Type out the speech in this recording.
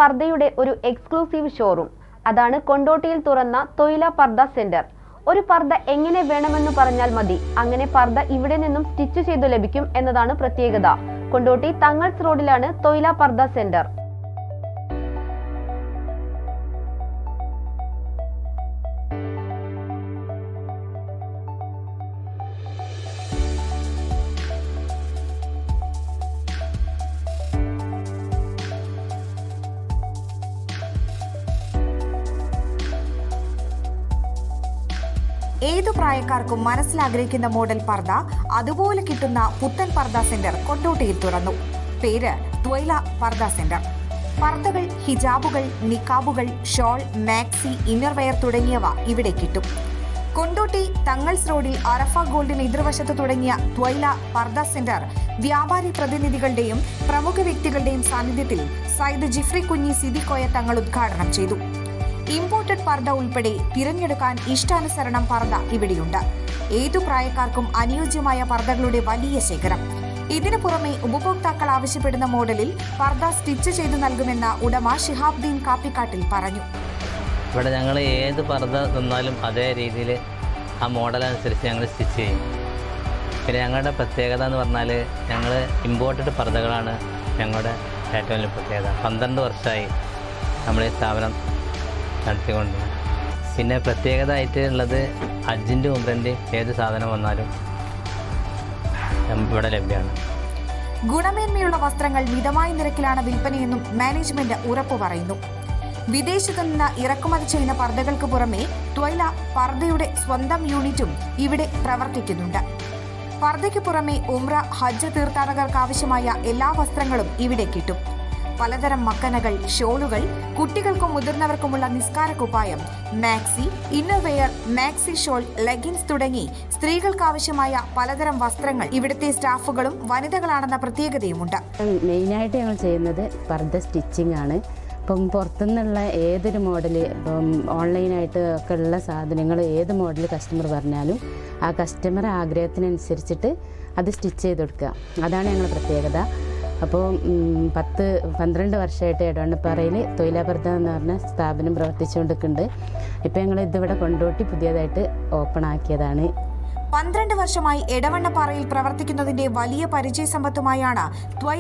പർദ്ദയുടെ ഒരു exclusive showroom. അതാണ് കൊണ്ടോട്ടിയിൽ തുറന്ന ത്വയ്ല പർദ്ദ സെന്റർ. ഒരു പർദ്ദ എങ്ങനെ വേണമെന്ന് പറഞ്ഞാൽ മതി, അങ്ങനെ പർദ്ദ ഇവിടെ നിന്നും സ്റ്റിച്ച് ചെയ്തു ലഭിക്കും എന്നതാണ് പ്രത്യേകത. കൊണ്ടോട്ടി തങ്ങൾസ് റോഡിലാണ് ത്വയ്ല പർദ്ദ സെന്റർ. ഏതു പ്രായക്കാർക്കും മനസ്സിലാഗ്രഹിക്കുന്ന മോഡൽ പർദ്ദ അതുപോലെ കിട്ടുന്ന പുത്തൻ പർദ്ദ സെന്റർ കൊണ്ടോട്ടിയിൽ തുറന്നു. പേര് ത്വയ്ല പർദ്ദ സെന്റർ. പർദ്ദകൾ, ഹിജാബുകൾ, നിക്കാബുകൾ, ഷോൾ, മാക്സി, ഇന്നർവെയർ തുടങ്ങിയവ ഇവിടെ കിട്ടും. കൊണ്ടോട്ടി തങ്ങൾസ് റോഡിൽ അറഫ ഗോൾഡിന് എതിർവശത്ത് തുടങ്ങിയ ത്വയ്ല പർദ്ദ സെന്റർ വ്യാപാരി പ്രതിനിധികളുടെയും പ്രമുഖ വ്യക്തികളുടെയും സാന്നിധ്യത്തിൽ സയ്യിദ് ജിഫ്രി കുഞ്ഞി സിദിക്കോയ തങ്ങൾ ഉദ്ഘാടനം ചെയ്തു. ഇമ്പോർട്ടഡ് പർദ്ദ ഉൾപ്പെടെ തിരഞ്ഞെടുക്കാൻ ഇഷ്ടാനുസരണം പർദ്ദ ഇവിടെയുണ്ട്. ഏതു പ്രായക്കാർക്കും അനുയോജ്യമായ പർദ്ദകളുടെ വലിയ ശേഖരം. ഇതിനു പുറമെ ഉപഭോക്താക്കൾ ആവശ്യപ്പെടുന്ന മോഡലിൽ പർദ്ദ സ്റ്റിച്ച് ചെയ്തു നൽകുമെന്ന് ഉടമ ഷിഹാബ്ദീൻ കാപ്പിക്കാട്ടിൽ പറഞ്ഞു. ഇവിടെ ഞങ്ങൾ ഏത് പർദ്ദ തന്നാലും അതേ രീതിയിൽ ആ മോഡലനുസരിച്ച് ഞങ്ങൾ സ്റ്റിച്ച് ചെയ്യും. പിന്നെ ഞങ്ങളുടെ പ്രത്യേകത എന്ന് പറഞ്ഞാൽ ഞങ്ങൾ ഇമ്പോർട്ടഡ് പർദ്ദകളാണ് ഞങ്ങളുടെ ഏറ്റവും വലിയ പ്രത്യേകത. 12 വർഷമായി നമ്മൾ ഈ സ്ഥാപനം നടത്തിക്കൊണ്ട്. പിന്നെ പ്രത്യേകത ആയിട്ട് ഉള്ളത് ഹജ്ജിൻ്റെ ഉംറൻ്റെയും ഏത് സാധനം വന്നാലും ഇവിടെ ലഭ്യമാണ്. ഗുണമേന്മയുള്ള വസ്ത്രങ്ങൾ മിതമായ നിരക്കിലാണ് വിൽപ്പനയെന്നും മാനേജ്മെന്റ് ഉറപ്പു പറയുന്നു. വിദേശത്തു നിന്ന് ഇറക്കുമതി ചെയ്യുന്ന പർദ്ദകൾക്ക് പുറമെ ത്വയ്ല പർദ്ദയുടെ സ്വന്തം യൂണിറ്റും ഇവിടെ പ്രവർത്തിക്കുന്നുണ്ട്. പർദ്ദയ്ക്ക് പുറമെ ഉംറ, ഹജ്ജ് തീർത്ഥാടകർക്ക് ആവശ്യമായ എല്ലാ വസ്ത്രങ്ങളും ഇവിടെ കിട്ടും. പലതരം മക്കനകൾ, ഷോളുകൾ, കുട്ടികൾക്കും മുതിർന്നവർക്കുമുള്ള നിസ്കാര കുപ്പായം, maxi, innerwear, maxi shawl, leggings തുടങ്ങി സ്ത്രീകൾക്ക് ആവശ്യമായ പലതരം വസ്ത്രങ്ങൾ ഇവിടുത്തെ സ്റ്റാഫുകളും വനിതകളാണെന്ന പ്രത്യേകതയുമുണ്ട്. മെയിനായിട്ട് ഞങ്ങൾ ചെയ്യുന്നത് പർദ്ദ സ്റ്റിച്ചിങ് ആണ്. ഇപ്പം പുറത്തുനിന്നുള്ള ഏതൊരു മോഡൽ, ഇപ്പം ഓൺലൈനായിട്ട് ഒക്കെ ഉള്ള സാധനങ്ങൾ ഏത് മോഡൽ കസ്റ്റമർ പറഞ്ഞാലും ആ കസ്റ്റമർ ആഗ്രഹത്തിനനുസരിച്ചിട്ട് അത് സ്റ്റിച്ച് ചെയ്ത് കൊടുക്കുക. അതാണ് ഞങ്ങളുടെ പ്രത്യേകത. അപ്പോൾ 10-12 വർഷമായിട്ട് എടവണ്ണപ്പാറയിൽ ത്വയ്ല പർദ്ദ എന്ന് പറഞ്ഞ സ്ഥാപനം പ്രവർത്തിച്ചുകൊണ്ടിരിക്കുന്നുണ്ട്. ഇപ്പോൾ ഞങ്ങൾ ഇതിവിടെ കൊണ്ടോട്ടി പുതിയതായിട്ട് ഓപ്പൺ ആക്കിയതാണ്. 12 വർഷമായി എടവണ്ണപ്പാറയിൽ പ്രവർത്തിക്കുന്നതിൻ്റെ വലിയ പരിചയസമ്പത്തുമായാണ്